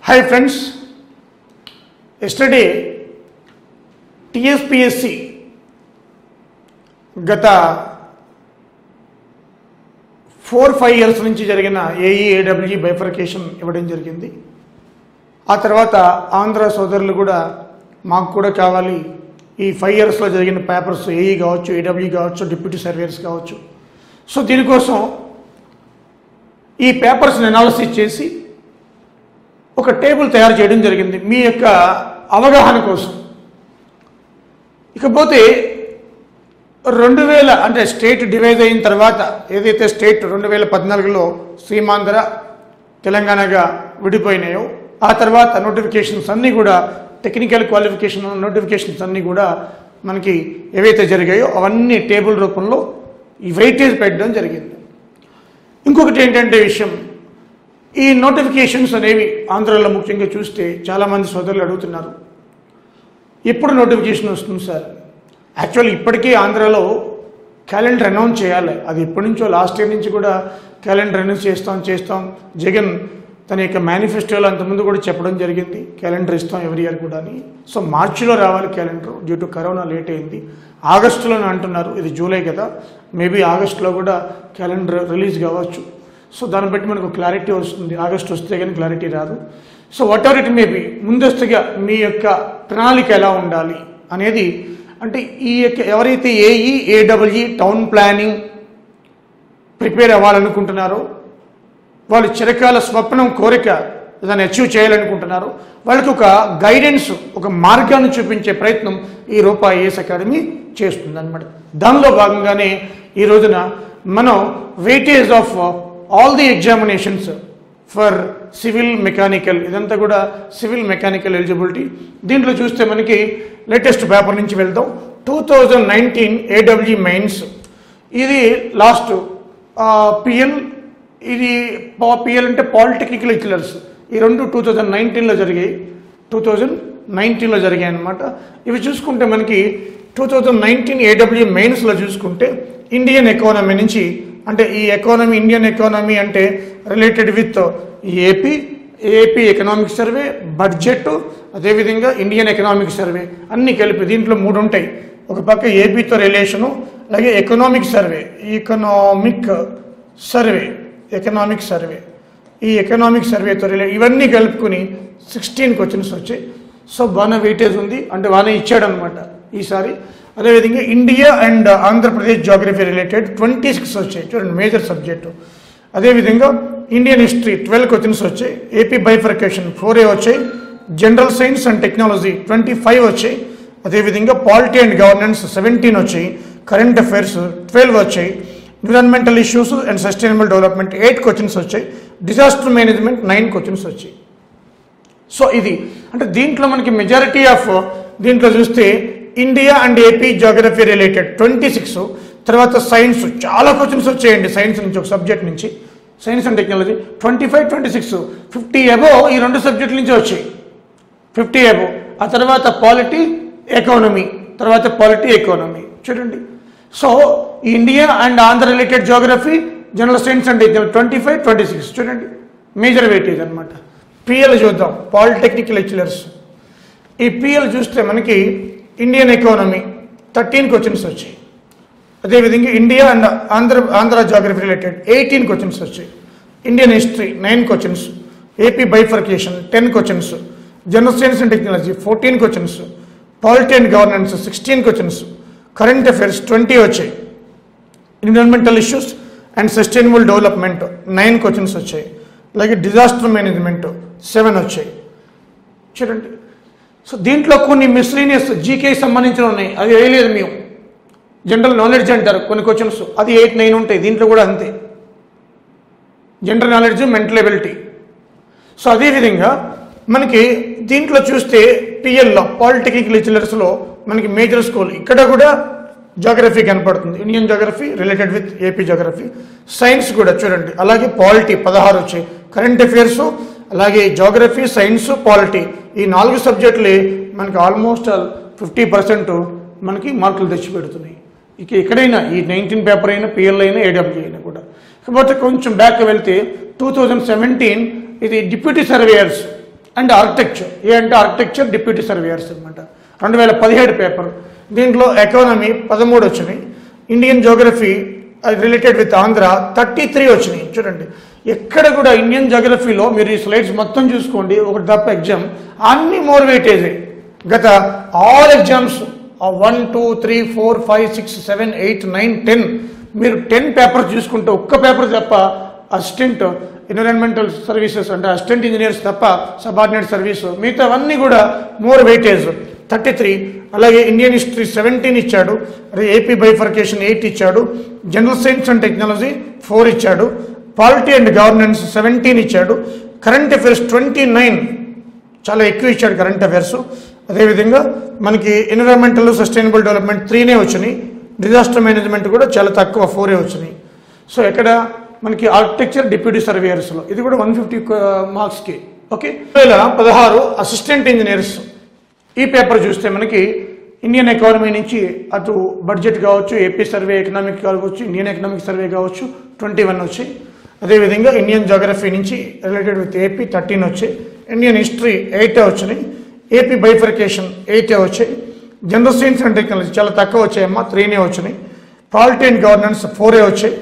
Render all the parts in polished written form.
Hi friends, yesterday TSPSC గత 4-5 years నుంచి జరిగిన AE బైఫర్కేషన్ ఇవ్వడం జరిగింది. ఆ తర్వాత ఆంధ్ర సోదరులు కూడా మాకు కూడా కావాలి ఈ 5 yearsలో జరిగిన పేపర్స్ AE కావచ్చు, AW కావచ్చు, డిప్యూటీ సర్వేయర్స్ కావచ్చు. సో దీనికోసం ఈ పేపర్స్ని అనాలిసిస్ చేసి ఒక టేబుల్ తయారు చేయడం జరిగింది మీ యొక్క అవగాహన కోసం. ఇకపోతే 2000 అంటే స్టేట్ డివైడ్ అయిన తర్వాత ఏదైతే స్టేట్ 2014లో సీమాంధ్ర తెలంగాణగా విడిపోయినాయో ఆ తర్వాత నోటిఫికేషన్స్ అన్నీ కూడా టెక్నికల్ క్వాలిఫికేషన్ నోటిఫికేషన్స్ అన్నీ కూడా మనకి ఏవైతే జరిగాయో అవన్నీ టేబుల్ రూపంలో ఈ వెయిటేజ్ పెట్టడం జరిగింది. ఇంకొకటి ఏంటంటే విషయం, ఈ నోటిఫికేషన్స్ అనేవి ఆంధ్రాలో ముఖ్యంగా చూస్తే చాలామంది సోదరులు అడుగుతున్నారు, ఎప్పుడు నోటిఫికేషన్ వస్తుంది సార్? యాక్చువల్లీ ఇప్పటికీ ఆంధ్రాలో క్యాలెండర్ అనౌన్స్ చేయాలి. అది ఎప్పటి నుంచో లాస్ట్ ఇయర్ నుంచి కూడా క్యాలెండర్ అనౌన్స్ చేస్తాం. జగన్ తన యొక్క మేనిఫెస్టోలో అంతకుముందు కూడా చెప్పడం జరిగింది, క్యాలెండర్ ఇస్తాం ఎవరి ఇయర్ కూడా అని. సో మార్చిలో రావాలి calendar, due to corona late అయింది. ఆగస్టులోనే అంటున్నారు, ఇది జూలై కదా, మేబీ ఆగస్టులో కూడా క్యాలెండర్ రిలీజ్ కావచ్చు. సో దాన్ని బట్టి మనకు క్లారిటీ వస్తుంది. ఆగస్టు వస్తే కానీ క్లారిటీ రాదు. So what ever it maybe, ముందస్తుగా మీ యొక్క ప్రణాళిక ఎలా ఉండాలి అనేది, అంటే ఈ యొక్క ఎవరైతే AE టౌన్ ప్లానింగ్ ప్రిపేర్ అవ్వాలనుకుంటున్నారో, వాళ్ళు చిరకాల స్వప్నం కోరిక దాన్ని అచీవ్ చేయాలనుకుంటున్నారో వాళ్ళకి ఒక గైడెన్స్, ఒక మార్గాన్ని చూపించే ప్రయత్నం ఈ రూపా ఐఏఎస్ అకాడమీ చేస్తుంది అన్నమాట. దానిలో భాగంగానే ఈ రోజున మనం weightage of all the examinations for civil mechanical, ఇదంతా కూడా సివిల్ మెకానికల్ ఎలిజిబిలిటీ. దీంట్లో చూస్తే మనకి లేటెస్ట్ పేపర్ నుంచి వెళ్దాం. 2019 AW మెయిన్స్, ఇది లాస్ట్ పిఎల్, ఇది పిఎల్ అంటే పాలిటెక్నికల్ లెక్చరర్స్. ఈ రెండు 2019లో జరిగాయి అన్నమాట. ఇవి చూసుకుంటే మనకి 2019 AW మెయిన్స్లో చూసుకుంటే ఇండియన్ ఎకానమీ నుంచి, అంటే ఈ ఎకానమీ ఇండియన్ ఎకానమీ అంటే related with AP economic survey, budget, అదేవిధంగా ఇండియన్ ఎకనామిక్ సర్వే అన్నీ కలిపి దీంట్లో 3 ఉంటాయి. ఒక పక్క ఏపీతో రిలేషను, అలాగే ఎకనామిక్ సర్వే, ఈ ఎకనామిక్ సర్వేతో ఇవన్నీ కలుపుకొని 16 క్వశ్చన్స్ వచ్చాయి. సో బాగా వెయిటేజ్ ఉంది, అంటే బాగానే ఇచ్చాడనమాట ఈసారి. అదేవిధంగా India and Andhra Pradesh geography related 26 వచ్చాయి, చూడండి మేజర్ సబ్జెక్టు. అదేవిధంగా ఇండియన్ హిస్టరీ 12 క్వశ్చన్స్ వచ్చాయి, ఏపీ బైఫర్కేషన్ 4A వచ్చాయి, జనరల్ సైన్స్ అండ్ టెక్నాలజీ 25 వచ్చాయి, అదేవిధంగా పాలిటీ అండ్ గవర్నెన్స్ 17 వచ్చాయి, కరెంట్ అఫైర్స్ 12 వచ్చాయి, environmental issues and sustainable development 8 questions వచ్చాయి, డిజాస్టర్ మేనేజ్మెంట్ 9 క్వశ్చన్స్ వచ్చాయి. సో ఇది అంటే దీంట్లో మనకి మెజారిటీ ఆఫ్ దీంట్లో చూస్తే India and AP geography related 26, తర్వాత సైన్స్ చాలా క్వశ్చన్స్ వచ్చాయండి. సైన్స్ నుంచి ఒక సబ్జెక్ట్ నుంచి, సైన్స్ అండ్ టెక్నాలజీ 25, 26, 50 అబోవ్ ఈ 2 సబ్జెక్టుల నుంచి వచ్చాయి, 50 అబోవ్. ఆ తర్వాత పాలిటీ ఎకానమీ చూడండి. So India and Andhra related geography, general science and technology 25, 26 చూడండి, మేజర్ వెయిటేజ్ అనమాట. పిఎల్ చూద్దాం, పాలిటెక్నికల్ లెక్చరర్స్. ఈ పిఎల్ చూస్తే మనకి ఇండియన్ ఎకానమీ 13 క్వశ్చన్స్ వచ్చాయి, అదేవిధంగా India and Andhra geography related 18 questions వచ్చాయి, Indian history 9 questions, AP bifurcation 10 questions, general science and technology 14 questions, polity and governance 16 questions, current affairs 20 వచ్చాయి, environmental issues and sustainable development 9 questions వచ్చాయి, అలాగే disaster management 7 వచ్చాయి చూడండి. So దీంట్లో కొన్ని miscellaneous జీకేకి సంబంధించిన ఉన్నాయి, అది వేయలేదు మేము. జనరల్ నాలెడ్జ్ అంటారు కొన్ని క్వశ్చన్స్, అది 8, 9 ఉంటాయి. దీంట్లో కూడా అంతే, general knowledge, mental ability. So అదేవిధంగా మనకి దీంట్లో చూస్తే పిఎల్లో పాలిటెక్నికల్ లెక్చరర్స్లో మనకి మేజర్ స్కూల్, ఇక్కడ కూడా జాగ్రఫీ కనపడుతుంది, Indian geography related with AP geography. Science కూడా చూడండి, అలాగే పాలిటీ 16 వచ్చాయి, కరెంట్ అఫైర్స్, అలాగే జాగ్రఫీ, సైన్స్, పాలిటీ ఈ 4 సబ్జెక్టులే మనకి ఆల్మోస్ట్ 50% మనకి మార్కులు తెచ్చిపెడుతున్నాయి. ఇక ఎక్కడైనా ఈ 19 పేపర్ అయినా, పిఎల్ అయినా, AW అయినా కూడా. కాకపోతే కొంచెం బ్యాక్ వెళ్తే 2017 ఇది డిప్యూటీ సర్వేయర్స్ అండ్ ఆర్కిటెక్చర్. ఏ అంటే ఆర్కిటెక్చర్ డిప్యూటీ సర్వేయర్స్ అనమాట. 2017 పేపర్. దీంట్లో ఎకానమీ 13 వచ్చినాయి. Indian geography related with Andhra 33 వచ్చినాయి. చూడండి, ఎక్కడ కూడా ఇండియన్ జోగ్రఫీలో మీరు ఈ స్లైడ్స్ మొత్తం చూసుకోండి, ఒకటి తప్ప ఎగ్జామ్ అన్ని మోర్ వెయిటేజే. గత ఆల్ ఎగ్జామ్స్ 1, 2, 3, 4, 5, 6, 7, 8, 9, 10 మీరు 10 పేపర్స్ చూసుకుంటే ఒక్క పేపర్ తప్ప అసిస్టెంట్ ఎన్విరాన్మెంటల్ సర్వీసెస్ అంటే అసిస్టెంట్ ఇంజనీర్స్ తప్ప సబార్డినేట్ సర్వీసు మిగతావన్నీ కూడా మోర్ వెయిటేజ్ 33. అలాగే ఇండియన్ హిస్టరీ 17 ఇచ్చాడు. అదే ఏపీ బైఫర్కేషన్ 8 ఇచ్చాడు. జనరల్ సైన్స్ అండ్ టెక్నాలజీ 4 ఇచ్చాడు. పాలిటీ అండ్ గవర్నెన్స్ 17 ఇచ్చాడు. కరెంట్ అఫైర్స్ 29 చాలా ఎక్కువ ఇచ్చాడు కరెంట్ అఫైర్స్. అదేవిధంగా మనకి ఎన్విరాన్మెంటల్ సస్టైనబుల్ డెవలప్మెంట్ 3 వచ్చినాయి. డిజాస్టర్ మేనేజ్మెంట్ కూడా చాలా తక్కువ 4 వచ్చినాయి. సో ఎక్కడ మనకి ఆర్కిటెక్చర్ డిప్యూటీ సర్వేయర్స్లో ఇది కూడా 150 మార్క్స్కి. ఓకే, 2016 అసిస్టెంట్ ఇంజనీర్స్ ఈ పేపర్ చూస్తే మనకి ఇండియన్ ఎకానమీ నుంచి అటు బడ్జెట్ కావచ్చు, ఏపీ సర్వే ఎకనామిక్ కావచ్చు, ఇండియన్ ఎకనామిక్ సర్వే కావచ్చు 21 వచ్చాయి. అదేవిధంగా ఇండియన్ జోగ్రఫీ నుంచి రిలేటెడ్ విత్ ఏపీ 13 వచ్చాయి. ఇండియన్ హిస్టరీ 8 వచ్చినాయి. ఏపీ బైఫర్కేషన్ 8 వచ్చాయి. జనరల్ సైన్స్ అండ్ టెక్నాలజీ చాలా తక్కువ వచ్చాయమ్మా, 3 వచ్చినాయి. పాలిటీ అండ్ గవర్నెన్స్ 4 వచ్చాయి.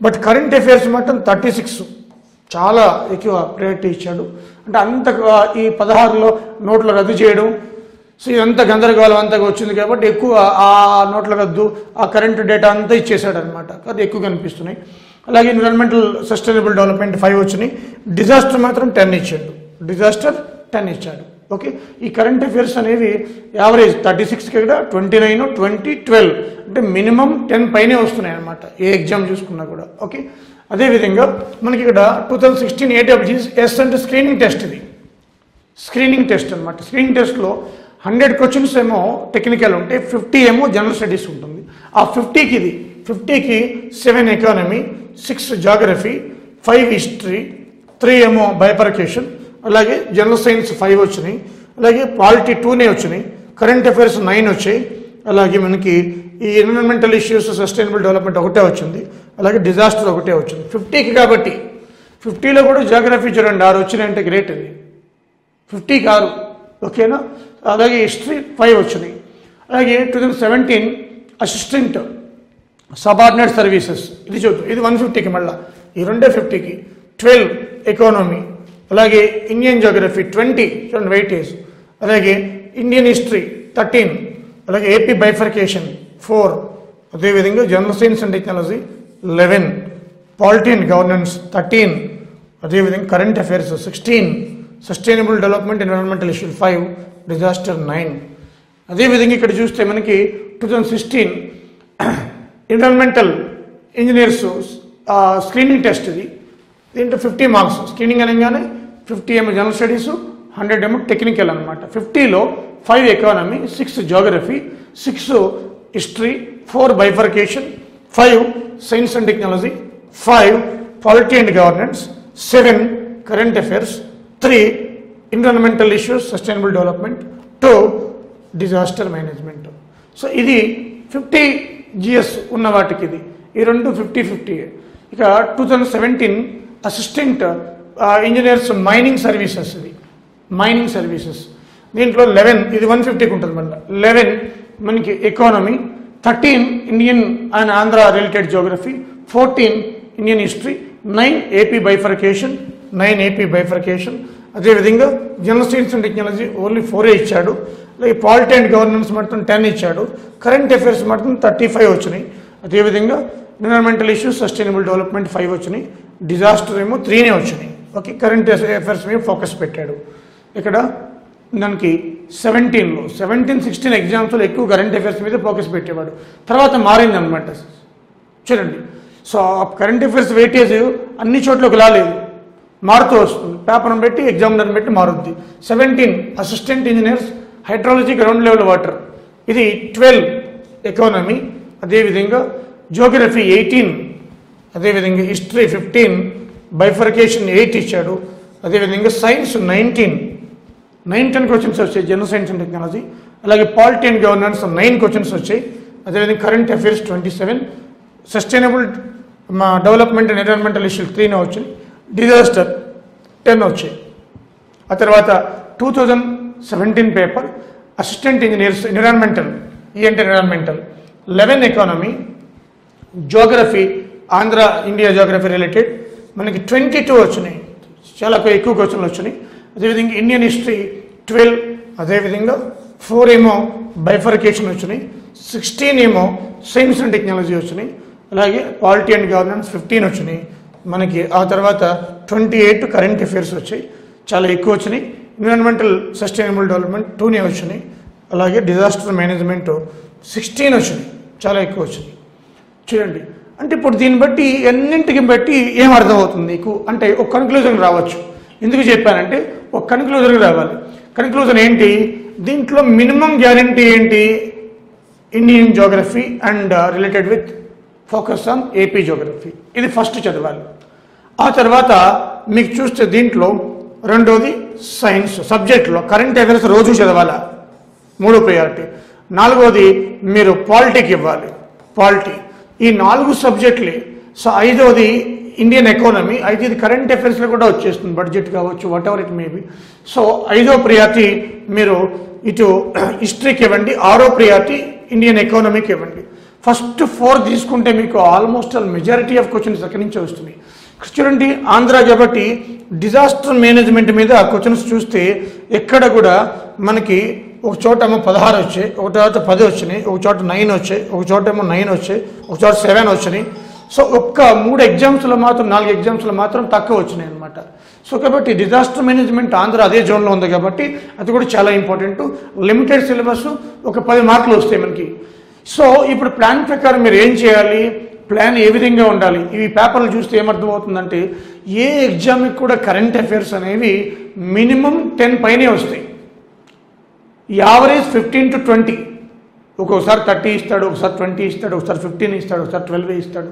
బట్ కరెంట్ అఫైర్స్ మాత్రం 36 చాలా ఎక్కువ ప్రయారిటీ ఇచ్చాడు. అంటే అంత ఈ 16లో నోట్లు రద్దు చేయడం, సో ఇదంతా గందరగోళం అంతగా వచ్చింది కాబట్టి ఎక్కువ ఆ నోట్ల రద్దు ఆ కరెంట్ డేటా అంతా ఇచ్చేసాడు అనమాట. అది ఎక్కువ కనిపిస్తున్నాయి. అలాగే ఎన్విరాన్మెంటల్ సస్టైనబుల్ డెవలప్మెంట్ 5 వచ్చినాయి. డిజాస్టర్ మాత్రం 10 ఇచ్చాడు. డిజాస్టర్ 10 ఇచ్చాడు. ఓకే, ఈ కరెంట్ అఫైర్స్ అనేవి యావరేజ్ 36కి కూడా 29, 20, 12 అంటే మినిమం 10 పైనే వస్తున్నాయి అనమాట ఏ ఎగ్జామ్ చూసుకున్నా కూడా. ఓకే, అదేవిధంగా మనకి ఇక్కడ 2016 AWGS అంటే స్క్రీనింగ్ టెస్ట్. ఇది స్క్రీనింగ్ టెస్ట్ అనమాట. స్క్రీనింగ్ టెస్ట్లో 100 క్వశ్చన్స్ ఏమో టెక్నికల్ ఉంటాయి, 50 ఏమో జనరల్ స్టడీస్ ఉంటుంది. ఆ 50కి 7 ఎకానమీ, 6 జాగ్రఫీ, 5 హిస్టరీ, 3 ఏమో బైఫర్కేషన్, అలాగే జనరల్ సైన్స్ 5 వచ్చినాయి. అలాగే పాలిటీ 2 వచ్చినాయి. కరెంట్ అఫైర్స్ 9 వచ్చాయి. అలాగే మనకి ఈ ఎన్విరాన్మెంటల్ ఇష్యూస్ సస్టైనబుల్ డెవలప్మెంట్ 1 వచ్చింది. అలాగే డిజాస్టర్ 1 వచ్చింది 50కి. కాబట్టి 50లో కూడా జాగ్రఫీ చూడండి 6 వచ్చినాయంటే గ్రేట్. అది 50కి 6. ఓకేనా. అలాగే హిస్టరీ 5 వచ్చినాయి. అలాగే 2017 అసిస్టెంట్ సబార్డినేట్ సర్వీసెస్ ఇది చూద్దాం. ఇది 150కి, మళ్ళీ ఈ రెండే 50కి. 12 ఎకానమీ, అలాగే ఇండియన్ జోగ్రఫీ 20 చూడండి వెయిటేజ్, అలాగే ఇండియన్ హిస్టరీ 13, అలాగే ఏపీ బైఫర్కేషన్ 4, అదేవిధంగా general science and technology 11, polity and governance 13, అదేవిధంగా current affairs 16, sustainable development environmental issues 5, disaster 9. అదేవిధంగా ఇక్కడ చూస్తే మనకి 2016 ఎన్విరాన్మెంటల్ ఇంజనీర్స్ స్క్రీనింగ్ టెస్ట్. ఇది దీంట్లో 50 మార్క్స్ స్క్రీనింగ్ అనగానే 50 ఏమో జనరల్ స్టడీస్, 100 ఏమో టెక్నికల్ అనమాట. 50లో 5 economy, 6 geography, 6 history, 4 bifurcation, 5 science and technology, 5 polity and governance, 7 current affairs, 3 environmental issues sustainable development, 2 disaster management. So ఇది 50 జిఎస్ ఉన్న వాటికి ఇది. ఈ రెండు 50-50. ఇక 2017 అసిస్టెంట్ ఇంజనీర్స్ మైనింగ్ సర్వీసెస్. ఇది మైనింగ్ సర్వీసెస్. దీంట్లో 11 ఇది 150కి ఉంటుంది. మళ్ళీ 11 మనకి economy, 13 Indian and Andhra related geography, 14 Indian history, 9 AP bifurcation, 9 AP bifurcation. అదేవిధంగా general science and technology only 4 ఇచ్చాడు. అలాగే పాలిటీ అండ్ గవర్నెన్స్ మాత్రం 10 ఇచ్చాడు. కరెంట్ అఫైర్స్ మాత్రం 35 వచ్చినాయి. అదేవిధంగా ఎన్విరాన్మెంటల్ ఇష్యూస్ సస్టైనబుల్ డెవలప్మెంట్ 5 వచ్చినాయి. డిజాస్టర్ ఏమో 3 వచ్చినాయి. ఓకే, కరెంట్ అఫైర్స్ మీద ఫోకస్ పెట్టాడు. ఇక్కడ దానికి 17లో 17-16 ఎగ్జామ్స్లో ఎక్కువ కరెంట్ అఫైర్స్ మీద ఫోకస్ పెట్టేవాడు. తర్వాత మారిందనమాట. చూడండి, సో కరెంట్ అఫైర్స్ వెయిటేజ్ అన్ని చోట్ల ఒకలా లేదు, మారుతూ వస్తుంది. పేపర్ని బట్టి ఎగ్జామినర్ని బట్టి మారుద్ది. 17 assistant engineers hydrology ground level water, ఇది 12 ఎకానమీ, అదేవిధంగా జోగ్రఫీ 18, అదేవిధంగా హిస్టరీ 15, బైఫర్కేషన్ 8 ఇచ్చాడు. అదేవిధంగా సైన్స్ 19 క్వశ్చన్స్ వచ్చాయి జనరల్ సైన్స్ అండ్ టెక్నాలజీ. అలాగే పాలిటీ అండ్ గవర్నెన్స్ 9 క్వశ్చన్స్ వచ్చాయి. అదేవిధంగా current affairs 27, sustainable development and environmental issues 3 వచ్చాయి. డిజాస్టర్ 10 వచ్చాయి. ఆ తర్వాత 2017 పేపర్ అసిస్టెంట్ ఇంజనీర్స్ ఎన్విరాన్మెంటల్, అంటే environmental, 11 economy, geography, Andhra India geography related మనకి 22 వచ్చినాయి, చాలా ఎక్కువ క్వశ్చన్లు వచ్చినాయి. అదేవిధంగా ఇండియన్ హిస్టరీ 12, అదేవిధంగా 4 ఏమో బైఫర్కేషన్ వచ్చినాయి, 16 ఏమో సైన్స్ అండ్ టెక్నాలజీ వచ్చినాయి, అలాగే పాలిటీ అండ్ గవర్నెన్స్ 15 వచ్చినాయి మనకి. ఆ తర్వాత 28 కరెంట్ అఫైర్స్ వచ్చాయి, చాలా ఎక్కువ వచ్చినాయి. ఎన్విరాన్మెంటల్ సస్టైనబుల్ డెవలప్మెంట్ 2 వచ్చినాయి, అలాగే డిజాస్టర్ మేనేజ్మెంట్ 16 వచ్చినాయి, చాలా ఎక్కువ వచ్చినాయి. చూడండి, అంటే ఇప్పుడు దీన్ని బట్టి ఎన్నింటికి బట్టి ఏం అర్థమవుతుంది నీకు అంటే ఒక కన్క్లూజన్ రావచ్చు. ఎందుకు చెప్పానంటే ఒక కన్క్లూజన్ రావాలి. కన్క్లూజన్ ఏంటి, దీంట్లో మినిమం గ్యారంటీ ఏంటి, Indian geography and related with focus on AP geography, ఇది ఫస్ట్ చదవాలి. ఆ తర్వాత మీకు చూస్తే దీంట్లో రెండోది సైన్స్ సబ్జెక్ట్లో కరెంట్ అఫైర్స్ రోజు చదవాలా, 3 ప్రయారిటీ. 4వది మీరు పాలిటీకి ఇవ్వాలి, పాలిటీ. ఈ 4 సబ్జెక్టులే. సో 5వది ఇండియన్ ఎకానమీ, అయితే ఇది కరెంట్ అఫైర్స్లో కూడా వచ్చేస్తుంది, బడ్జెట్ కావచ్చు, what ever it maybe. So 5వ ప్రయారిటీ మీరు ఇటు హిస్టరీకి ఇవ్వండి, 6వ ప్రయారిటీ ఇండియన్ ఎకానమీకి ఇవ్వండి. ఫస్ట్ 4 తీసుకుంటే మీకు ఆల్మోస్ట్ మెజారిటీ ఆఫ్ క్వశ్చన్స్ అక్కడి నుంచే వస్తున్నాయి. చూడండి, ఆంధ్ర కాబట్టి డిజాస్టర్ మేనేజ్మెంట్ మీద క్వశ్చన్స్ చూస్తే ఎక్కడ కూడా మనకి ఒక చోట ఏమో 16 వచ్చాయి, ఒక చోట 10 వచ్చినాయి, ఒక చోట 9 వచ్చాయి, ఒక చోట ఏమో 9 వచ్చాయి, ఒక చోట 7 వచ్చినాయి. సో ఒక్క 3 ఎగ్జామ్స్లో మాత్రం 4 ఎగ్జామ్స్లో మాత్రం తక్కువ వచ్చినాయి అనమాట. సో కాబట్టి డిజాస్టర్ మేనేజ్మెంట్ ఆంధ్ర అదే జోన్లో ఉంది కాబట్టి అది కూడా చాలా ఇంపార్టెంట్. లిమిటెడ్ సిలబస్, ఒక 10 మార్కులు వస్తాయి మనకి. సో ఇప్పుడు ప్లాన్ ప్రకారం మీరు ఏం చేయాలి, ప్లాన్ ఏ విధంగా ఉండాలి. ఇవి పేపర్లు చూస్తే ఏమర్థమవుతుందంటే ఏ ఎగ్జామ్కి కూడా కరెంట్ అఫైర్స్ అనేవి మినిమం 10 పైనే వస్తాయి. యావరేజ్ 15 to 20, ఒక్కోసారి 30 ఇస్తాడు, ఒకసారి 20 ఇస్తాడు, ఒకసారి 15 ఇస్తాడు, ఒకసారి 12 ఇస్తాడు.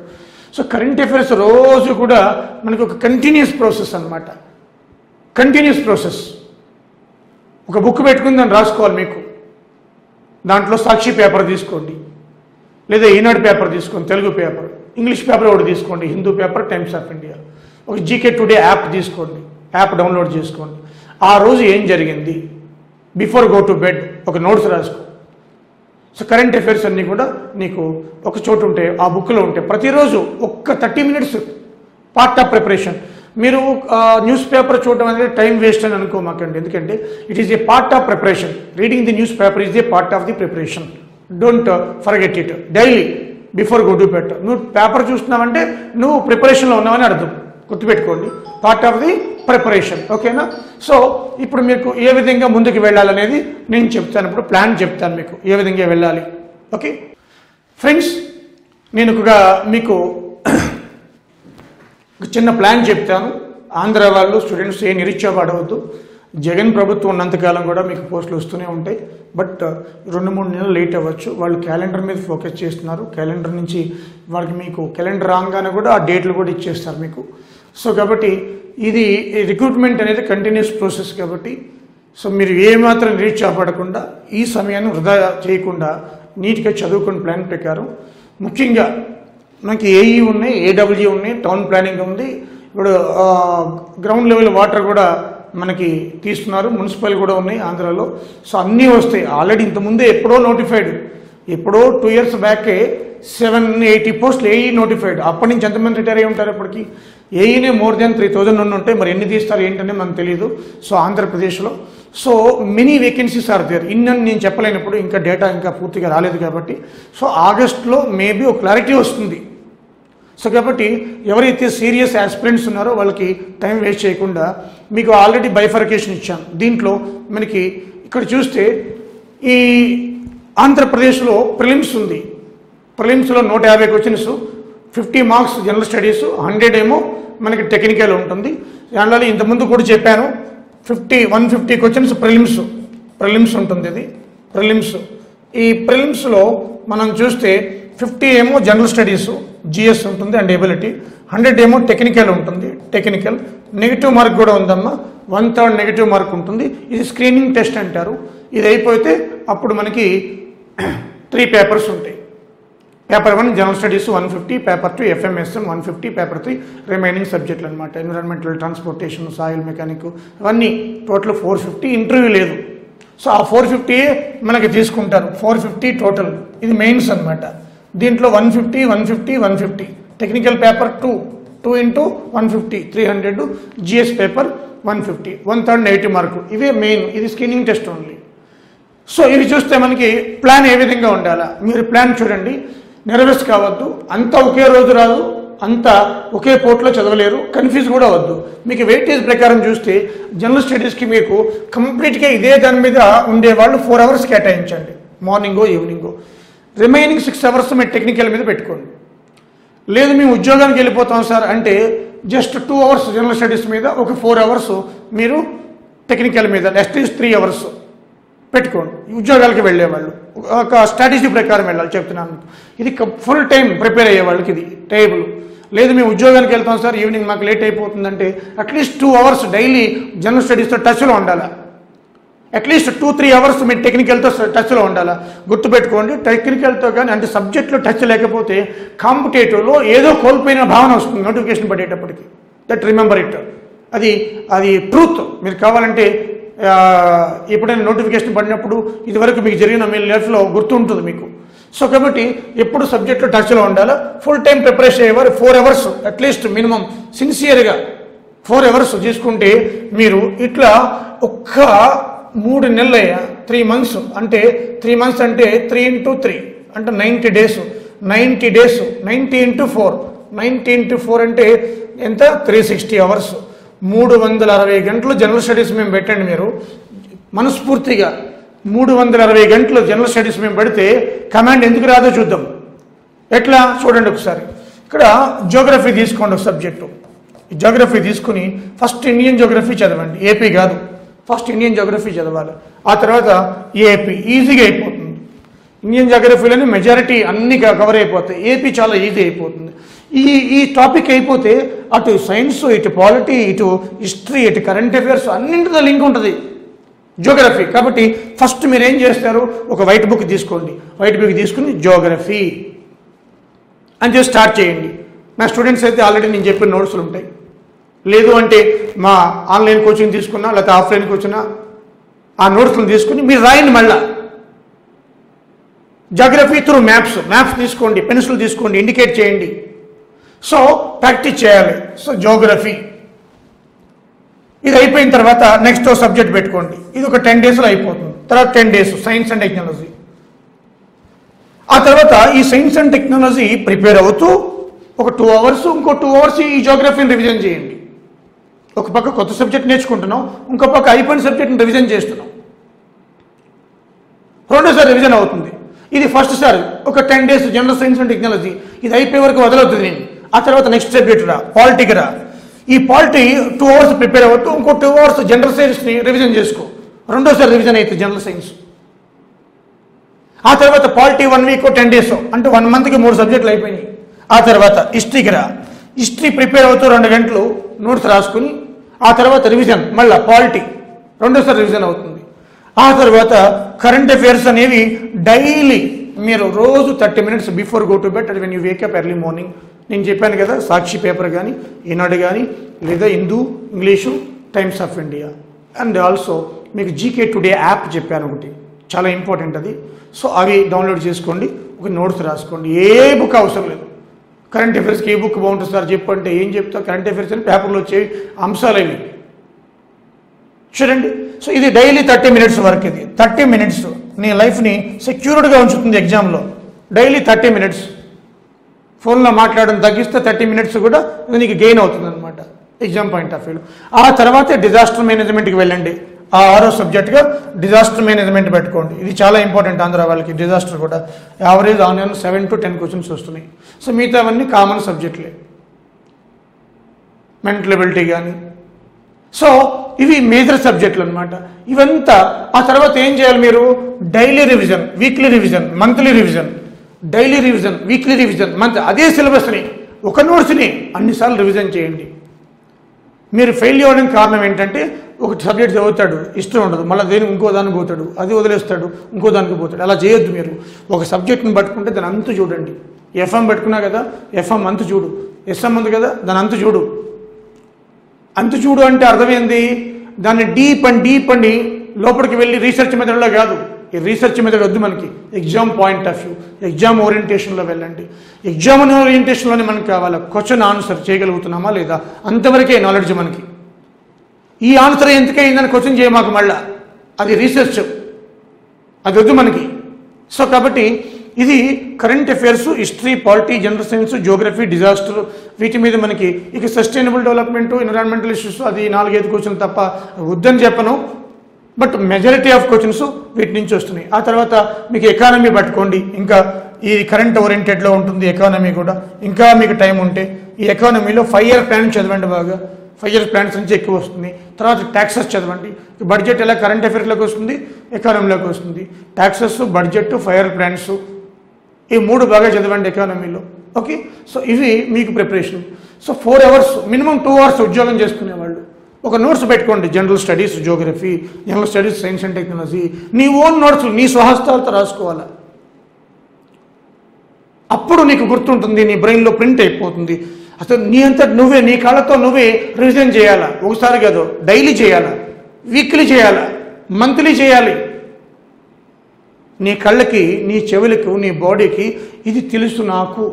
సో కరెంట్ అఫైర్స్ రోజు కూడా మనకు ఒక కంటిన్యూస్ ప్రాసెస్ అనమాట, కంటిన్యూస్ ప్రాసెస్. ఒక బుక్ పెట్టుకుని దాన్ని రాసుకోవాలి మీకు. దాంట్లో సాక్షి పేపర్ తీసుకోండి, లేదా ఈనాడు పేపర్ తీసుకోండి, తెలుగు పేపర్, ఇంగ్లీష్ పేపర్ ఒకటి తీసుకోండి, Hindu paper, times of India, ఒక జీకే టుడే యాప్ తీసుకోండి, యాప్ డౌన్లోడ్ చేసుకోండి. ఆ రోజు ఏం జరిగింది, బిఫోర్ గో టు బెడ్ ఒక నోట్స్ రాసుకో. సో కరెంట్ అఫైర్స్ అన్నీ కూడా నీకు ఒక చోటు ఉంటాయి, ఆ బుక్లో ఉంటాయి. ప్రతిరోజు ఒక్క 30 minutes పార్ట్ ఆఫ్ ప్రిపరేషన్. మీరు న్యూస్ పేపర్ చూడడం అనేది టైం వేస్ట్ అని అనుకోమాకండి, ఎందుకంటే it is a part of preparation. Reading the news paper is a part of the preparation. Don't forget it. Daily before go to bed నువ్వు paper చూస్తున్నావంటే నువ్వు ప్రిపరేషన్లో ఉన్నావని అర్థం, గుర్తుపెట్టుకోండి. పార్ట్ ఆఫ్ ది ప్రిపరేషన్, ఓకేనా. So ఇప్పుడు మీకు ఏ విధంగా ముందుకు వెళ్ళాలనేది నేను చెప్తాను. ఇప్పుడు ప్లాన్ చెప్తాను మీకు ఏ విధంగా వెళ్ళాలి. ఓకే ఫ్రెండ్స్, నేను మీకు ఒక చిన్న ప్లాన్ చెప్తాను. ఆంధ్ర వాళ్ళు స్టూడెంట్స్ ఏ నిరుత్సాహపడవద్దు. జగన్ ప్రభుత్వం ఉన్నంతకాలం కూడా మీకు పోస్టులు వస్తూనే ఉంటాయి. బట్ 2-3 నెలలు లేట్ అవ్వచ్చు. వాళ్ళు క్యాలెండర్ మీద ఫోకస్ చేస్తున్నారు. క్యాలెండర్ నుంచి వాళ్ళకి మీకు క్యాలెండర్ రాగానే కూడా ఆ డేట్లు కూడా ఇచ్చేస్తారు మీకు. సో కాబట్టి ఇది రిక్రూట్మెంట్ అనేది కంటిన్యూస్ ప్రాసెస్ కాబట్టి సో మీరు ఏమాత్రం నిరుత్సాహపడకుండా ఈ సమయాన్ని వృధా చేయకుండా నీట్గా చదువుకుని ప్లాన్ ప్రకారం, ముఖ్యంగా మనకి ఏఈ ఉన్నాయి, ఏడబ్ల్యూ ఉన్నాయి, టౌన్ ప్లానింగ్ ఉంది, ఇప్పుడు గ్రౌండ్ లెవెల్ వాటర్ కూడా మనకి తీస్తున్నారు, మున్సిపల్ కూడా ఉన్నాయి ఆంధ్రాలో. సో అన్నీ వస్తాయి. ఆల్రెడీ ఇంతకుముందే ఎప్పుడో నోటిఫైడ్, ఎప్పుడో 2 years బ్యాకే 780 పోస్టులు ఏఈ నోటిఫైడ్. అప్పటి నుంచి ఎంతమంది రిటైర్ అయ్యి ఉంటారు ఇప్పటికి? ఏఈనే మోర్ దెన్ 3000 ఉంటాయి. మరి ఎన్ని తీస్తారు ఏంటనే మనకు తెలియదు. సో ఆంధ్రప్రదేశ్లో so many vacancies are there. ఇన్నని నేను చెప్పలేనప్పుడు, ఇంకా డేటా ఇంకా పూర్తిగా రాలేదు కాబట్టి. సో ఆగస్టులో మేబీ ఒక క్లారిటీ వస్తుంది. సో కాబట్టి ఎవరైతే సీరియస్ ఆస్పిరెంట్స్ ఉన్నారో వాళ్ళకి టైం వేస్ట్ చేయకుండా మీకు ఆల్రెడీ బైఫర్కేషన్ ఇచ్చాను. దీంట్లో మనకి ఇక్కడ చూస్తే ఈ ఆంధ్రప్రదేశ్లో ప్రిలిమ్స్ ఉంది. ప్రిలిమ్స్లో 150 క్వశ్చన్స్, 50 మార్క్స్ జనరల్ స్టడీస్, 100 ఏమో మనకి టెక్నికల్ ఉంటుంది. దానిలో ఇంతకుముందు కూడా చెప్పాను 150 క్వశ్చన్స్ ప్రిలిమ్స్ ఉంటుంది. ఇది ప్రిలిమ్స్. ఈ ప్రిలిమ్స్లో మనం చూస్తే 50 ఏమో జనరల్ స్టడీస్ జిఎస్ ఉంటుంది అండ్ ఎబిలిటీ, 100 ఏమో టెక్నికల్ ఉంటుంది. టెక్నికల్ నెగిటివ్ మార్క్ కూడా ఉందమ్మా, 1/3 నెగిటివ్ మార్క్ ఉంటుంది. ఇది స్క్రీనింగ్ టెస్ట్ అంటారు. ఇది అయిపోతే అప్పుడు మనకి 3 పేపర్స్ ఉంటాయి. Paper 1 general studies 150, paper 2 FMSM 150, paper 3 remaining సబ్జెక్టులు అనమాట. ఎన్విరాన్మెంటల్, ట్రాన్స్పోర్టేషన్, సాయిల్ మెకానిక్ అవన్నీ టోటల్ 450. ఇంటర్వ్యూ లేదు. సో ఆ 450 మనకి తీసుకుంటారు. 450 టోటల్. ఇది మెయిన్స్ అనమాట. దీంట్లో 150, 150, 150. Technical paper 2 into 150 300, GS paper 150, 180 mark. ఇవే మెయిన్. ఇది స్క్రీనింగ్ టెస్ట్ ఓన్లీ. సో ఇవి చూస్తే మనకి ప్లాన్ ఏ విధంగా ఉండాలా, మీరు ప్లాన్ చూడండి. నెర్వస్ కావద్దు, అంతా ఒకే రోజు రాదు, అంతా ఒకే పోర్ట్లో చదవలేరు, కన్ఫ్యూజ్ కూడా అవ్వద్దు. మీకు వెయిటేజ్ ప్రకారం చూస్తే జనరల్ స్టడీస్కి మీకు కంప్లీట్గా ఇదే దాని మీద ఉండేవాళ్ళు 4 hours కేటాయించండి, మార్నింగో ఈవినింగో. రిమైనింగ్ 6 hours మీరు టెక్నికల్ మీద పెట్టుకోండి. లేదు మేము ఉద్యోగానికి వెళ్ళిపోతాం సార్ అంటే జస్ట్ 2 hours జనరల్ స్టడీస్ మీద, ఒక 4 hours మీరు టెక్నికల్ మీద, అట్లీస్ట్ 3 hours పెట్టుకోండి. ఉద్యోగాలకి వెళ్ళేవాళ్ళు ఒక స్ట్రాటజీ ప్రకారం వెళ్ళాలి చెప్తున్నాను. ఇది ఫుల్ టైం ప్రిపేర్ అయ్యే వాళ్ళకి ఇది టేబుల్. లేదు మేము ఉద్యోగానికి వెళ్తాం సార్, ఈవినింగ్ మాకు లేట్ అయిపోతుందంటే అట్లీస్ట్ 2 hours డైలీ జనరల్ స్టడీస్తో టచ్లో ఉండాలా. అట్లీస్ట్ 2-3 hours మీరు టెక్నికల్తో టచ్లో ఉండాలా. గుర్తుపెట్టుకోండి, టెక్నికల్తో కానీ అంటే సబ్జెక్ట్లో టచ్ లేకపోతే కాంపిటేటివ్లో ఏదో కోల్పోయిన భావన వస్తుంది నోటిఫికేషన్ పడేటప్పటికి. That remember it. అది ట్రూత్. మీరు కావాలంటే ఎప్పుడైనా నోటిఫికేషన్ పడినప్పుడు ఇదివరకు మీకు జరిగిన మీ లైఫ్లో గుర్తుంటుంది మీకు. సో కాబట్టి ఎప్పుడు సబ్జెక్ట్లో టచ్లో ఉండాలి. ఫుల్ టైం ప్రిపరేషన్ అయ్యేవారు 4 hours అట్లీస్ట్ మినిమం సిన్సియర్గా 4 hours తీసుకుంటే మీరు ఇట్లా ఒక్క 3 నెలలు 3 months అంటే 3 months అంటే 3 into 3 అంటే 90 days. 90 days 90 into 4 90 into 4 అంటే ఎంత 360 hours. 360 గంటలు జనరల్ స్టడీస్ మేము పెట్టండి. మీరు మనస్ఫూర్తిగా 360 గంటలు జనరల్ స్టడీస్ మేము పెడితే కమాండ్ ఎందుకు రాదో చూద్దాం. ఎట్లా చూడండి ఒకసారి. ఇక్కడ జియోగ్రఫీ తీసుకోండి ఒక సబ్జెక్టు. జియోగ్రఫీ తీసుకుని ఫస్ట్ ఇండియన్ జియోగ్రఫీ చదవండి. ఏపీ కాదు, ఫస్ట్ ఇండియన్ జియోగ్రఫీ చదవాలి. ఆ తర్వాత ఏపీ ఈజీగా అయిపోతుంది. ఇండియన్ జియోగ్రఫీలోనే మెజారిటీ అన్ని కవర్ అయిపోతాయి. ఏపీ చాలా ఈజీ అయిపోతుంది. ఈ టాపిక్ అయిపోతే అటు సైన్స్, ఇటు పాలిటీ, ఇటు హిస్టరీ, ఇటు కరెంట్ అఫైర్స్ అన్నింటితో లింక్ ఉంటుంది జియోగ్రఫీ. కాబట్టి ఫస్ట్ మీరు ఏం చేస్తారు, ఒక వైట్ బుక్ తీసుకోండి. వైట్ బుక్ తీసుకుని జియోగ్రఫీ అని చెప్పి స్టార్ట్ చేయండి. నా స్టూడెంట్స్ అయితే ఆల్రెడీ నేను చెప్పిన నోట్స్లు ఉంటాయి. లేదు అంటే మా ఆన్లైన్ కోచింగ్ తీసుకున్నా లేకపోతే ఆఫ్లైన్ కోచినా ఆ నోట్స్లను తీసుకుని మీరు రాయండి. మళ్ళా జియోగ్రఫీ త్రూ మ్యాప్స్ తీసుకోండి, పెన్సిల్ తీసుకోండి, ఇండికేట్ చేయండి. సో ప్రాక్టీస్ చేయాలి. సో జియోగ్రఫీ ఇది అయిపోయిన తర్వాత నెక్స్ట్ సబ్జెక్ట్ పెట్టుకోండి. ఇది ఒక 10 daysలో అయిపోతుంది. తర్వాత 10 days సైన్స్ అండ్ టెక్నాలజీ. ఆ తర్వాత ఈ సైన్స్ అండ్ టెక్నాలజీ ప్రిపేర్ అవుతూ ఒక 2 hours, ఇంకో 2 hours ఈ జియోగ్రఫీని రివిజన్ చేయండి. ఒక పక్క కొత్త సబ్జెక్ట్ నేర్చుకుంటున్నాం, ఇంకో పక్క అయిపోయిన సబ్జెక్ట్ని రివిజన్ చేస్తున్నాం. రెండోసారి రివిజన్ అవుతుంది. ఇది ఫస్ట్ సారి ఒక 10 days general science and technology. ఇది అయిపోయే వరకు వదలవుతుంది నేను. ఆ తర్వాత నెక్స్ట్ సబ్జెక్ట్ రా, పాలిటీకి రా. ఈ పాలిటీ 2 hours ప్రిపేర్ అవుతూ ఇంకో 2 hours జనరల్ సైన్స్ని రివిజన్ చేసుకో. రెండోసారి రివిజన్ అవుతుంది జనరల్ సైన్స్. ఆ తర్వాత పాలిటీ 1 week 10 days అంటే 1 monthకి 3 సబ్జెక్టులు అయిపోయినాయి. ఆ తర్వాత హిస్టరీకి రా. హిస్టరీ ప్రిపేర్ అవుతూ 2 గంటలు నోట్స్ రాసుకుని ఆ తర్వాత రివిజన్ మళ్ళీ పాలిటీ రెండోసారి రివిజన్ అవుతుంది. ఆ తర్వాత కరెంట్ అఫైర్స్ అనేవి డైలీ మీరు రోజు 30 minutes before go to bed, when you wake up early morning. నేను చెప్పాను కదా, సాక్షి పేపర్ కానీ, ఈనాడు కానీ, లేదా Hindu, English, times of India. And also మీకు జీకే టుడే యాప్ చెప్పాను ఒకటి, చాలా ఇంపార్టెంట్ అది. సో అవి డౌన్లోడ్ చేసుకోండి, ఒక నోట్స్ రాసుకోండి. ఏ బుక్ అవసరం లేదు. కరెంట్ అఫైర్స్కి ఏ బుక్ బాగుంటుంది సార్ చెప్పంటే ఏం చెప్తా, కరెంట్ అఫైర్స్ అని పేపర్లో వచ్చే అంశాలు ఇవి చూడండి. సో ఇది డైలీ 30 minutes వరకు. ఇది 30 minutes నీ లైఫ్ని సెక్యూర్డ్గా ఉంచుతుంది ఎగ్జామ్లో. డైలీ 30 minutes ఫోన్లో మాట్లాడడం తగ్గిస్తే 30 minutes కూడా నీకు గెయిన్ అవుతుంది అనమాట ఎగ్జామ్ పాయింట్ ఆఫ్ వ్యూలో. ఆ తర్వాతే డిజాస్టర్ మేనేజ్మెంట్కి వెళ్ళండి. ఆ 6వ సబ్జెక్ట్గా డిజాస్టర్ మేనేజ్మెంట్ పెట్టుకోండి. ఇది చాలా ఇంపార్టెంట్ ఆంధ్ర వాళ్ళకి. డిజాస్టర్ కూడా యావరేజ్ ఆన్ 7 to 10 questions వస్తున్నాయి. సో మిగతావన్నీ కామన్ సబ్జెక్టులే, మెంటల్ ఎబిలిటీ కానీ. సో ఇవి మేజర్ సబ్జెక్టులు అనమాట ఇవంతా. ఆ తర్వాత ఏం చేయాలి మీరు, daily revision, weekly revision, monthly revision, daily revision, weekly revision, అదే సిలబస్ని ఒక నోట్స్ని అన్నిసార్లు రివిజన్ చేయండి. మీరు ఫెయిల్ అవ్వడానికి కారణం ఏంటంటే ఒక సబ్జెక్ట్ చదువుతాడు, ఇష్టం ఉండదు, మళ్ళీ దేనికి ఇంకో దానికి పోతాడు, అది వదిలేస్తాడు, ఇంకో దానికి పోతాడు. అలా చేయొద్దు. మీరు ఒక సబ్జెక్ట్ని పట్టుకుంటే దాని అంతా చూడండి. ఎఫ్ఎం పెట్టుకున్నా కదా, ఎఫ్ఎం అంతు చూడు, ఎస్ఎం ఉంది కదా దాని అంతు చూడు. అంతు చూడు అంటే అర్థమైంది, దాన్ని డీప్ అండ్ లోపలికి వెళ్ళి రీసెర్చ్ మెథడ్లో కాదు. ఈ రీసెర్చ్ మెథడ్ వద్దు మనకి. Exam point of view, exam ఓరియంటేషన్లో వెళ్ళండి. ఎగ్జామ్ ఓరియంటేషన్లోనే మనకు కావాలా, క్వశ్చన్ ఆన్సర్ చేయగలుగుతున్నామా లేదా, అంతవరకే నాలెడ్జ్ మనకి. ఈ ఆన్సర్ ఎందుకైందని క్వశ్చన్ చేయమాకు మళ్ళా, అది రీసెర్చ్, అది వద్దు మనకి. సో కాబట్టి ఇది current affairs, history, polity, general science, Geography, disaster, వీటి మీద మనకి. ఇక సస్టైనబుల్ డెవలప్మెంట్, ఎన్విరాన్మెంటల్ ఇష్యూస్, అది 4-5 క్వశ్చన్లు తప్ప వద్దని చెప్పను. బట్ మెజారిటీ ఆఫ్ క్వశ్చన్స్ వీటి నుంచి వస్తున్నాయి. ఆ తర్వాత మీకు ఎకానమీ పట్టుకోండి, ఇంకా ఈ కరెంట్ ఓరియంటెడ్లో ఉంటుంది ఎకానమీ కూడా. ఇంకా మీకు టైం ఉంటే ఈ ఎకానమీలో 5 year ప్లాన్ చదవండి బాగా. 5 year ప్లాన్స్ నుంచి ఎక్కువ వస్తుంది. తర్వాత ట్యాక్సెస్ చదవండి. బడ్జెట్ ఎలా కరెంట్ అఫైర్స్లోకి వస్తుంది, ఎకానమీలోకి వస్తుంది. ట్యాక్సెస్, బడ్జెట్, 5 year ప్లాన్స్, ఈ 3 బాగా చదవండి ఎకానమీలో. ఓకే, సో ఇవి మీకు preparation. So 4 hours minimum 2 hours ఉద్యోగం చేసుకునేవాళ్ళు ఒక నోట్స్ పెట్టుకోండి. General studies, Geography, general studies, science and technology, నీ ఓన్ నోట్స్ నీ స్వహస్తాలతో రాసుకోవాలి. అప్పుడు నీకు గుర్తుంటుంది, నీ బ్రెయిన్లో ప్రింట్ అయిపోతుంది. అసలు నీ అంతా నువ్వే, నీ కాళ్ళతో నువ్వే రివిజన్ చేయాలా. ఒకసారి కాదు, డైలీ చేయాలా, వీక్లీ చేయాలా, మంత్లీ చేయాలి. నీ కళ్ళకి, నీ చెవులకు, నీ బాడీకి ఇది తెలుసు నాకు.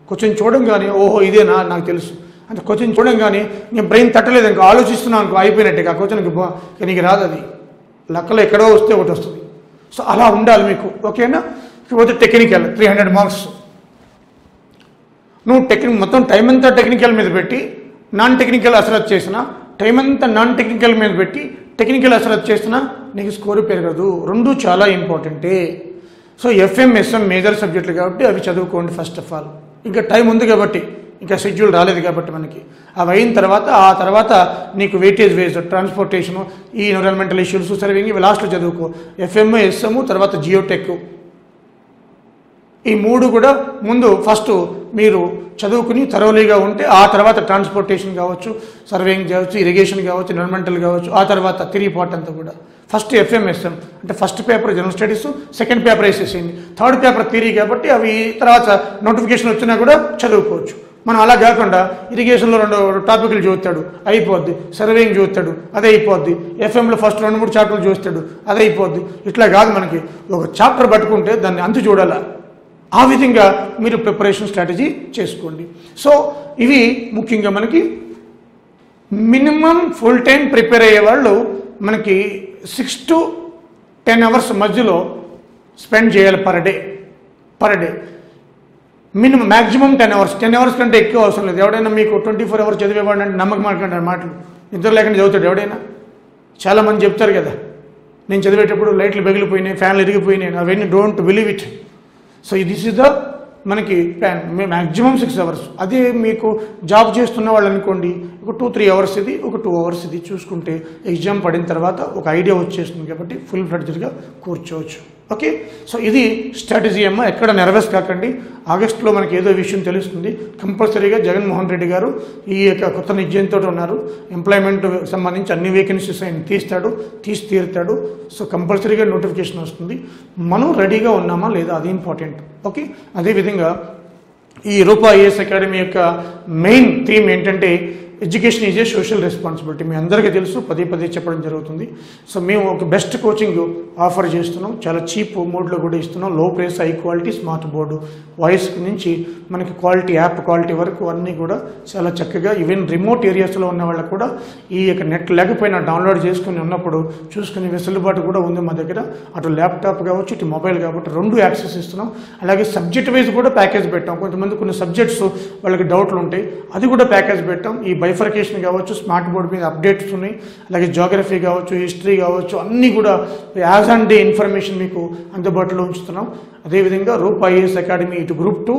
కొంచెం చూడంగానే ఓహో ఇదేనా నాకు తెలుసు అంటే కొంచెం చూడంగానే నీ బ్రెయిన్ తట్టలేదు ఇంకా ఆలోచిస్తున్నాను అనుకో, అయిపోయినట్టుగా కొంచెం నీకు రాదు. అది లెక్కలో ఎక్కడో వస్తే ఒకటి వస్తుంది. సో అలా ఉండాలి మీకు. ఓకేనా? ఇకపోతే టెక్నికల్ 300 marks. నువ్వు మొత్తం టైం అంతా టెక్నికల్ మీద పెట్టి నాన్ టెక్నికల్ అసరత్ చేసినా, టైం అంతా నాన్ టెక్నికల్ మీద పెట్టి టెక్నికల్ అసరత్ చేసినా నీకు స్కోరు పెరగదు. 2 చాలా ఇంపార్టెంటే. సో ఎఫ్ఎం, ఎస్ఎం మేజర్ సబ్జెక్టులు కాబట్టి అవి చదువుకోండి ఫస్ట్ ఆఫ్ ఆల్. ఇంకా టైం ఉంది కాబట్టి, ఇంకా షెడ్యూల్ రాలేదు కాబట్టి మనకి. అవి అయిన తర్వాత ఆ తర్వాత నీకు వెయిటేజ్ వేజ్, ట్రాన్స్పోర్టేషను, ఈ ఎన్విరాన్మెంటల్ ఇష్యూస్, సర్వింగ్, ఇవి లాస్ట్లో చదువుకో. ఎఫ్ఎం, ఎస్ఎం, తర్వాత జియోటెక్, ఈ 3 కూడా ముందు ఫస్ట్ మీరు చదువుకుని థరోలీగా ఉంటే ఆ తర్వాత ట్రాన్స్పోర్టేషన్ కావచ్చు, సర్వేయింగ్ కావచ్చు, ఇరిగేషన్ కావచ్చు, ఎన్విరాన్మెంటల్ కావచ్చు, ఆ తర్వాత 3 part అంతా కూడా. ఫస్ట్ ఎఫ్ఎం, ఎస్ఎం అంటే first paper general studies, second paper వేసేసింది, థర్డ్ పేపర్ థియరీ కాబట్టి అవి తర్వాత నోటిఫికేషన్ వచ్చినా కూడా చదువుకోవచ్చు. మనం అలా కాకుండా ఇరిగేషన్లో 2 టాపిక్లు చదువుతాడు అయిపోద్ది, సర్వేయింగ్ చదువుతాడు అదే అయిపోద్ది, ఎఫ్ఎంలో ఫస్ట్ 2-3 చాప్టర్లు చూస్తాడు అదే అయిపోద్ది. ఇట్లా కాదు, మనకి ఒక చాప్టర్ పట్టుకుంటే దాన్ని అంతు చూడాలా. ఆ విధంగా మీరు ప్రిపరేషన్ స్ట్రాటజీ చేసుకోండి. సో ఇవి ముఖ్యంగా మనకి మినిమం ఫుల్ టైం ప్రిపేర్ అయ్యే వాళ్ళు మనకి 6 to 10 hours మధ్యలో స్పెండ్ చేయాలి per day. Minimum maximum 10 hours. 10 hours కంటే ఎక్కువ అవసరం లేదు. ఎవడైనా మీకు 24 hours చదివేవాడు అంటే నమ్మకం మాట్లాడారు మాటలు, నిద్ర లేకుండా చదువుతాడు ఎవడైనా? చాలామంది చెప్తారు కదా, నేను చదివేటప్పుడు లైట్లు పగిలిపోయినాయి, ఫ్యాన్లు ఇరిగిపోయినాయి, అవన్నీ don't believe it. So this is the మనకి ప్లాన్. Maximum 6 hours. అదే మీకు జాబ్ చేస్తున్న వాళ్ళు అనుకోండి, ఒక 2-3 hours ఇది, ఒక 2 hours ఇది చూసుకుంటే ఎగ్జామ్ పడిన తర్వాత ఒక ఐడియా వచ్చేస్తుంది కాబట్టి ఫుల్ ఫ్లెడ్జ్డ్గా కూర్చోవచ్చు. ఓకే, సో ఇది స్ట్రాటజీ అమ్మ. ఎక్కడ నర్వస్ కాకండి. ఆగస్టులో మనకి ఏదో విషయం తెలుస్తుంది. కంపల్సరీగా జగన్మోహన్ రెడ్డి గారు ఈ యొక్క కొత్త నిశ్చయంతో ఉన్నారు. ఎంప్లాయ్మెంట్ సంబంధించి అన్ని వేకెన్సీస్ ఆయన తీసి తీరుతాడు. సో కంపల్సరీగా నోటిఫికేషన్ వస్తుంది. మనం రెడీగా ఉన్నామా లేదా, అది ఇంపార్టెంట్. ఓకే, అదేవిధంగా ఈ రూపా ఐఏఎస్ అకాడమీ యొక్క మెయిన్ థీమ్ ఏంటంటే education is a social responsibility. మీ అందరికీ తెలుసు, పదే చెప్పడం జరుగుతుంది. సో మేము ఒక బెస్ట్ కోచింగ్ ఆఫర్ చేస్తున్నాం, చాలా చీప్ మోడ్లో కూడా ఇస్తున్నాం. లో price, high quality, smart board, voice నుంచి మనకి క్వాలిటీ, యాప్ క్వాలిటీ వరకు అన్నీ కూడా చాలా చక్కగా, ఈవెన్ రిమోట్ ఏరియాస్లో ఉన్న వాళ్ళకు కూడా ఈ యొక్క నెట్ లేకపోయినా డౌన్లోడ్ చేసుకుని ఉన్నప్పుడు చూసుకునే వెసులుబాటు కూడా ఉంది మా దగ్గర. అటు ల్యాప్టాప్ కావచ్చు, ఇటు మొబైల్ కాబట్టి 2 యాక్సెస్ ఇస్తున్నాం. అలాగే సబ్జెక్ట్ వైజ్ కూడా ప్యాకేజ్ పెట్టాం. కొంతమంది కొన్ని సబ్జెక్ట్స్ వాళ్ళకి డౌట్లు ఉంటాయి, అది కూడా ప్యాకేజ్ పెట్టాం. ఈ బైఫర్కేషన్ కావచ్చు, స్మార్ట్ బోర్డ్ మీద అప్డేట్స్ ఉన్నాయి, అలాగే జియోగ్రఫీ కావచ్చు, హిస్టరీ కావచ్చు, అన్నీ కూడా యాజ్ అండ్ డే ఇన్ఫర్మేషన్ మీకు అందుబాటులో ఉంచుతున్నాం. అదేవిధంగా రూపా ఐఏఎస్ అకాడమీ ఇటు గ్రూప్ 2,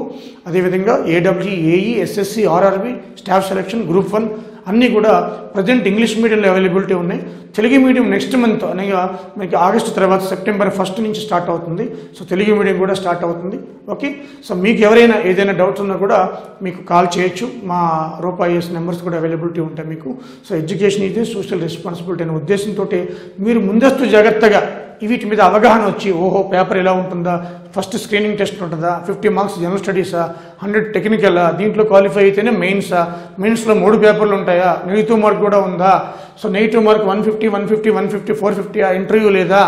అదేవిధంగా AW, AE, SSC, RRB, staff selection, group 1 అన్నీ కూడా ప్రజెంట్ ఇంగ్లీష్ మీడియంలో అవైలబిలిటీ ఉన్నాయి. తెలుగు మీడియం నెక్స్ట్ మంత్ అనగా మీకు ఆగస్టు తర్వాత September 1 నుంచి స్టార్ట్ అవుతుంది. సో తెలుగు మీడియం కూడా స్టార్ట్ అవుతుంది. ఓకే, సో మీకు ఎవరైనా ఏదైనా డౌట్స్ ఉన్నా కూడా మీకు కాల్ చేయొచ్చు. మా రూపా ఐఏఎస్ నెంబర్స్ కూడా అవైలబిలిటీ ఉంటాయి మీకు. సో ఎడ్యుకేషన్ ఇది సోషల్ రెస్పాన్సిబిలిటీ అనే ఉద్దేశంతో మీరు ముందస్తు జాగ్రత్తగా వీటి మీద అవగాహన వచ్చి ఓహో పేపర్ ఎలా ఉంటుందా, ఫస్ట్ స్క్రీనింగ్ టెస్ట్ ఉంటుందా, 50 మార్క్స్ జనరల్ స్టడీసా, 100 టెక్నికలా, దీంట్లో క్వాలిఫై అయితేనే మెయిన్సా, మెయిన్స్లో 3 పేపర్లు ఉంటాయా, నెగిటివ్ మార్క్ కూడా ఉందా, సో నెగిటివ్ మార్క్ 150, 150, 150, 450 ఆ ఇంటర్వ్యూ లేదా,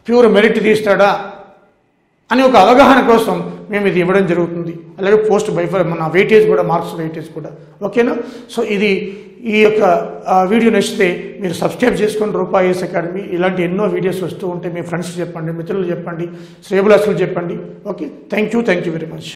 ప్యూర్ మెరిట్ తీస్తాడా అని ఒక అవగాహన కోసం మేము ఇది ఇవ్వడం జరుగుతుంది. అలాగే పోస్ట్ బైఫర్ మన వెయిటేజ్ కూడా, మార్క్స్ వెయిటేజ్ కూడా. ఓకేనా? సో ఇది ఈ యొక్క వీడియో నచ్చితే మీరు సబ్స్క్రైబ్ చేసుకోండి రూపా ఐఏఎస్ అకాడమీ. ఇలాంటి ఎన్నో వీడియోస్ వస్తూ ఉంటాయి. మీ ఫ్రెండ్స్ చెప్పండి, మిత్రులు చెప్పండి, శ్రేయబులాసులు చెప్పండి. Okay, thank you very much.